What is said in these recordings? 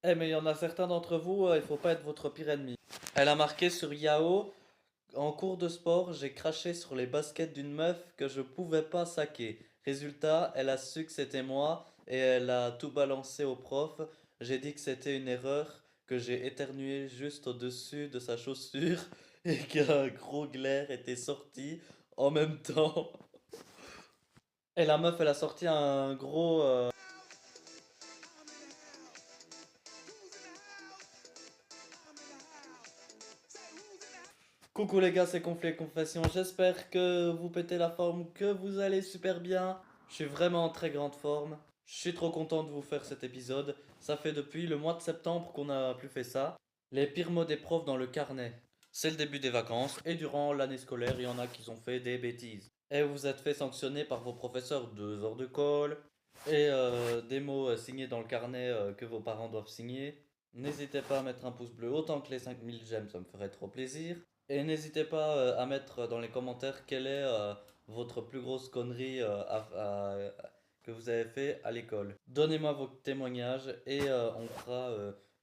Eh mais il y en a certains d'entre vous, il faut pas être votre pire ennemi. Elle a marqué sur Yahoo, en cours de sport, j'ai craché sur les baskets d'une meuf que je pouvais pas saquer. Résultat, elle a su que c'était moi et elle a tout balancé au prof. J'ai dit que c'était une erreur, que j'ai éternué juste au-dessus de sa chaussure et qu'un gros glaire était sorti en même temps. Et la meuf, elle a sorti un gros... Coucou les gars, c'est Conflit et Confession. J'espère que vous pétez la forme, que vous allez super bien. Je suis vraiment en très grande forme. Je suis trop content de vous faire cet épisode. Ça fait depuis le mois de septembre qu'on n'a plus fait ça. Les pires mots des profs dans le carnet. C'est le début des vacances et durant l'année scolaire, il y en a qui ont fait des bêtises. Et vous êtes fait sanctionner par vos professeurs 2 heures de colle et des mots signés dans le carnet que vos parents doivent signer. N'hésitez pas à mettre un pouce bleu autant que les 5000 j'aime, ça me ferait trop plaisir. Et n'hésitez pas à mettre dans les commentaires quelle est votre plus grosse connerie que vous avez fait à l'école. Donnez-moi vos témoignages et on fera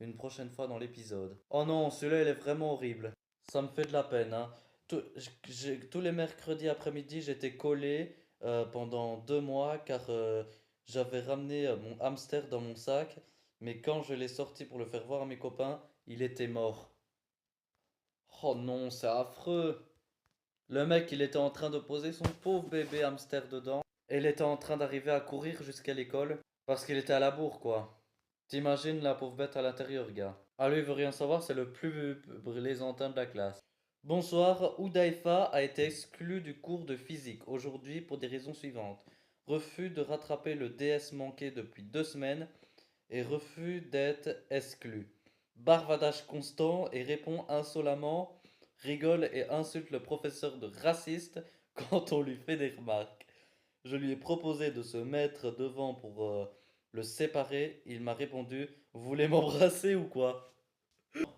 une prochaine fois dans l'épisode. Oh non, celui-là il est vraiment horrible. Ça me fait de la peine, hein. Tous les mercredis après-midi, j'étais collé pendant 2 mois car j'avais ramené mon hamster dans mon sac, mais quand je l'ai sorti pour le faire voir à mes copains, il était mort. Oh non, c'est affreux. Le mec, il était en train de poser son pauvre bébé hamster dedans. Et il était en train d'arriver à courir jusqu'à l'école. Parce qu'il était à la bourre, quoi. T'imagines la pauvre bête à l'intérieur, gars. Ah, lui, il veut rien savoir, c'est le plus plaisantin de la classe. Bonsoir, Oudaifa a été exclu du cours de physique aujourd'hui pour des raisons suivantes. Refus de rattraper le DS manqué depuis 2 semaines et refus d'être exclu. Barbadage constant et répond insolemment, rigole et insulte le professeur de raciste quand on lui fait des remarques. Je lui ai proposé de se mettre devant pour le séparer. Il m'a répondu: Vous voulez m'embrasser ou quoi?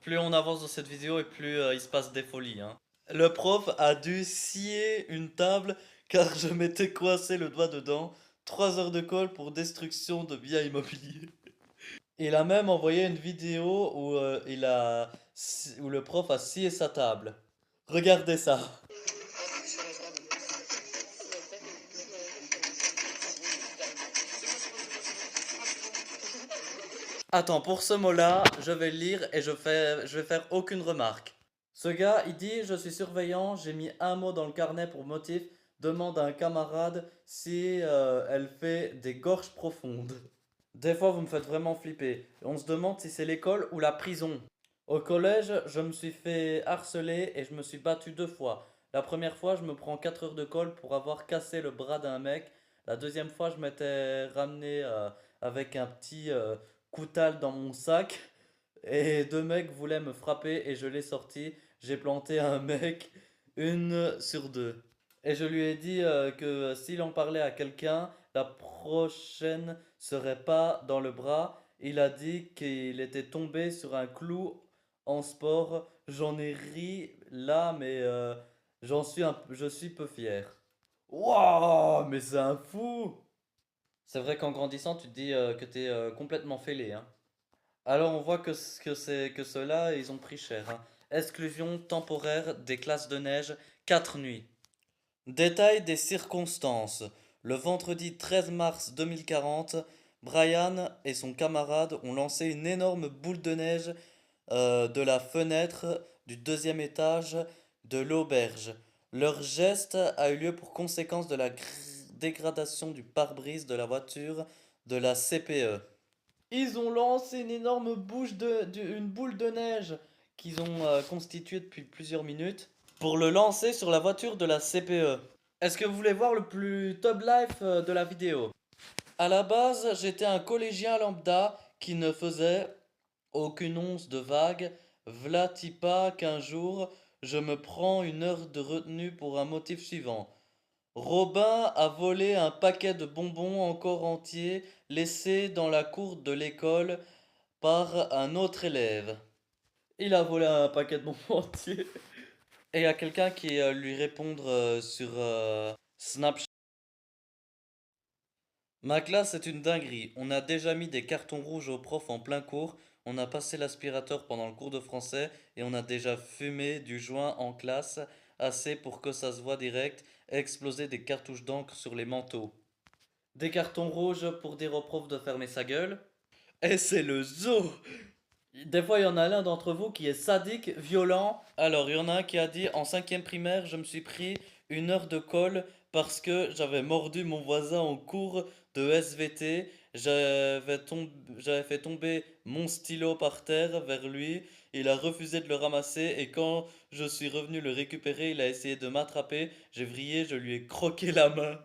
Plus on avance dans cette vidéo et plus il se passe des folies, hein. Le prof a dû scier une table car je m'étais coincé le doigt dedans. 3 heures de colle pour destruction de biens immobiliers. Il a même envoyé une vidéo où, où le prof a scié sa table. Regardez ça. Attends, pour ce mot-là, je vais le lire et je vais faire aucune remarque. Ce gars, il dit: Je suis surveillant, j'ai mis un mot dans le carnet pour motif, demande à un camarade si elle fait des gorges profondes. Des fois, vous me faites vraiment flipper. On se demande si c'est l'école ou la prison. Au collège, je me suis fait harceler et je me suis battu 2 fois. La première fois, je me prends 4 heures de colle pour avoir cassé le bras d'un mec. La deuxième fois, je m'étais ramené avec un petit coutal dans mon sac. Et 2 mecs voulaient me frapper et je l'ai sorti. J'ai planté un mec 1 sur 2. Et je lui ai dit que s'il en parlait à quelqu'un, la prochaine serait pas dans le bras. Il a dit qu'il était tombé sur un clou en sport. J'en ai ri là, mais je suis peu fier. Waouh, mais c'est un fou! C'est vrai qu'en grandissant, tu te dis que t'es complètement fêlé, hein. Alors on voit que ceux-là, ils ont pris cher, hein. Exclusion temporaire des classes de neige, 4 nuits. Détail des circonstances. Le vendredi 13 mars 2040, Brian et son camarade ont lancé une énorme boule de neige de la fenêtre du deuxième étage de l'auberge. Leur geste a eu lieu pour conséquence de la dégradation du pare-brise de la voiture de la CPE. Ils ont lancé une énorme une boule de neige qu'ils ont constituée depuis plusieurs minutes pour le lancer sur la voiture de la CPE. Est-ce que vous voulez voir le plus top life de la vidéo? À la base, j'étais un collégien lambda qui ne faisait aucune once de vague. V'là-t-il pas qu'un jour, je me prends 1 heure de retenue pour un motif suivant. Robin a volé un paquet de bonbons encore entiers laissé dans la cour de l'école par un autre élève. Il a volé un paquet de bonbons entiers. Et il y a quelqu'un qui lui répondre sur Snapchat. Ma classe est une dinguerie. On a déjà mis des cartons rouges aux profs en plein cours. On a passé l'aspirateur pendant le cours de français et on a déjà fumé du joint en classe, assez pour que ça se voit direct, exploser des cartouches d'encre sur les manteaux. Des cartons rouges pour dire au prof de fermer sa gueule. Et c'est le zoo! Des fois, il y en a l'un d'entre vous qui est sadique, violent. Alors, il y en a un qui a dit, en cinquième primaire, je me suis pris une heure de colle parce que j'avais mordu mon voisin en cours de SVT. J'avais fait tomber mon stylo par terre vers lui. Il a refusé de le ramasser et quand je suis revenu le récupérer, il a essayé de m'attraper. J'ai vrillé, je lui ai croqué la main.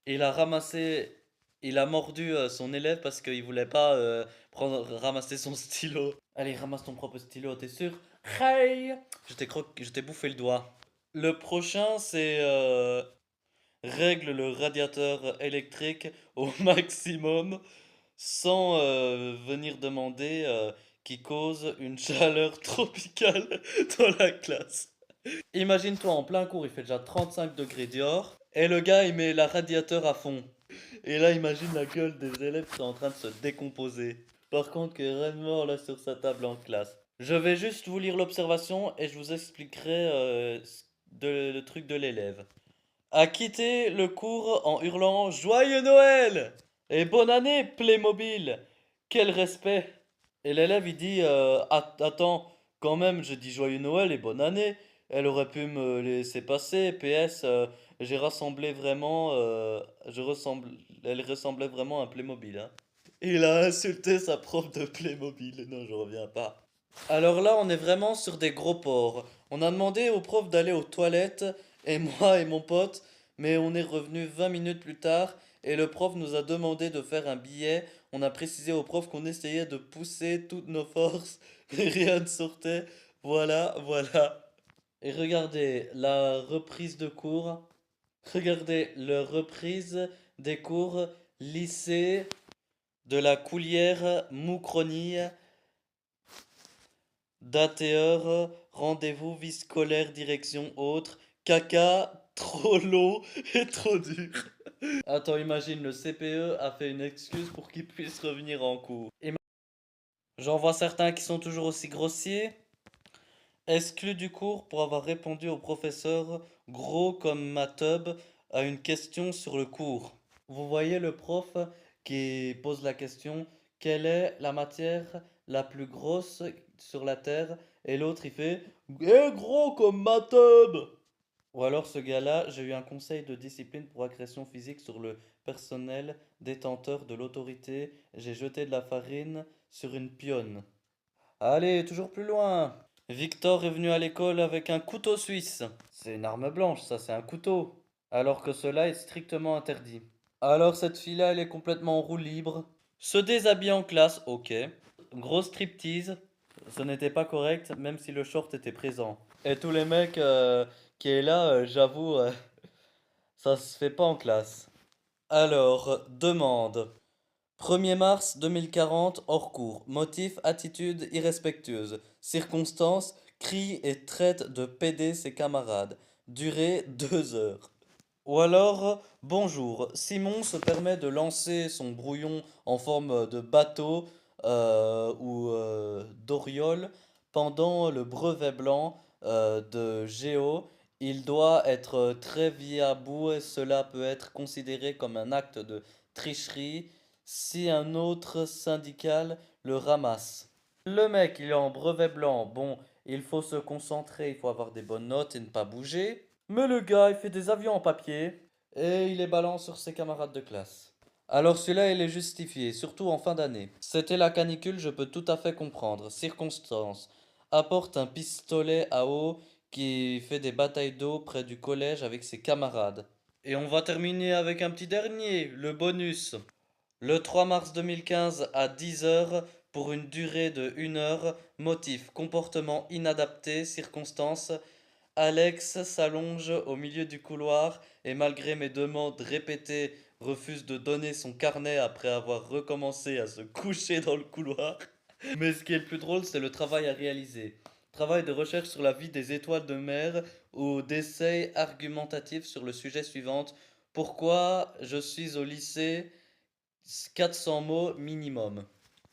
Il a ramassé, il a mordu son élève parce qu'il voulait pas ramasser son stylo. Allez, ramasse ton propre stylo, t'es sûr? Hey! Je t'ai bouffé le doigt. Le prochain, c'est règle le radiateur électrique au maximum sans venir demander qui cause une chaleur tropicale dans la classe. Imagine-toi en plein cours, il fait déjà 35 degrés dehors, et le gars il met la radiateur à fond. Et là, imagine la gueule des élèves qui sont en train de se décomposer. Par contre, qui est réellement là sur sa table en classe. Je vais juste vous lire l'observation et je vous expliquerai le truc de l'élève. A quitté le cours en hurlant Joyeux Noël et bonne année, Playmobil. Quel respect. Et l'élève il dit attends, quand même, je dis Joyeux Noël et bonne année. Elle aurait pu me laisser passer. PS, j'ai rassemblé vraiment. Elle ressemblait vraiment à un Playmobil. Hein. Il a insulté sa prof de Playmobil. Non, je reviens pas. Alors là, on est vraiment sur des gros porcs. On a demandé au prof d'aller aux toilettes, et moi et mon pote, mais on est revenu 20 minutes plus tard, et le prof nous a demandé de faire un billet. On a précisé au prof qu'on essayait de pousser toutes nos forces, et rien ne sortait. Voilà, voilà. Et regardez la reprise de cours. Regardez la reprise des cours lycée de la Coulière Moucronille. Date et heure, rendez-vous, vie scolaire, direction autre. Caca, trop long et trop dur. Attends, imagine, le CPE a fait une excuse pour qu'il puisse revenir en cours. J'en vois certains qui sont toujours aussi grossiers. Exclu du cours pour avoir répondu au professeur, gros comme ma tub, à une question sur le cours. Vous voyez le prof qui pose la question, quelle est la matière la plus grosse sur la Terre? Et l'autre il fait, eh gros comme ma tub! Ou alors ce gars-là, j'ai eu un conseil de discipline pour agression physique sur le personnel détenteur de l'autorité. J'ai jeté de la farine sur une pionne. Allez, toujours plus loin. Victor est venu à l'école avec un couteau suisse. C'est une arme blanche, ça, c'est un couteau. Alors que cela est strictement interdit. Alors cette fille-là, elle est complètement en roue libre. Se déshabille en classe, ok. Grosse striptease, ce n'était pas correct, même si le short était présent. Et tous les mecs qui est là, j'avoue, ça se fait pas en classe. Alors, demande. 1er mars 2040, hors cours. Motif, attitude irrespectueuse. Circonstances, crie et traite de PD ses camarades. Durée 2 heures. Ou alors, bonjour, Simon se permet de lancer son brouillon en forme de bateau ou d'oriole pendant le brevet blanc de Géo. Il doit être très vite à bout et cela peut être considéré comme un acte de tricherie si un autre syndical le ramasse. Le mec, il est en brevet blanc. Bon, il faut se concentrer, il faut avoir des bonnes notes et ne pas bouger. Mais le gars, il fait des avions en papier et il les balance sur ses camarades de classe. Alors celui-là, il est justifié, surtout en fin d'année. C'était la canicule, je peux tout à fait comprendre. Circonstance. Apporte un pistolet à eau qui fait des batailles d'eau près du collège avec ses camarades. Et on va terminer avec un petit dernier, le bonus. Le 3 mars 2015 à 10 heures pour une durée de 1 heure. Motif, comportement inadapté, circonstances. Alex s'allonge au milieu du couloir et malgré mes demandes répétées refuse de donner son carnet après avoir recommencé à se coucher dans le couloir. Mais ce qui est le plus drôle, c'est le travail à réaliser. Travail de recherche sur la vie des étoiles de mer ou d'essai argumentatif sur le sujet suivant. Pourquoi je suis au lycée 400 mots minimum.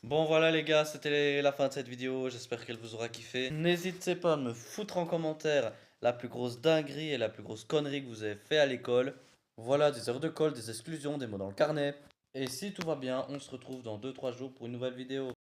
Bon voilà les gars, c'était la fin de cette vidéo, j'espère qu'elle vous aura kiffé. N'hésitez pas à me foutre en commentaire la plus grosse dinguerie et la plus grosse connerie que vous avez fait à l'école. Voilà, des heures de colle, des exclusions, des mots dans le carnet. Et si tout va bien, on se retrouve dans 2-3 jours pour une nouvelle vidéo.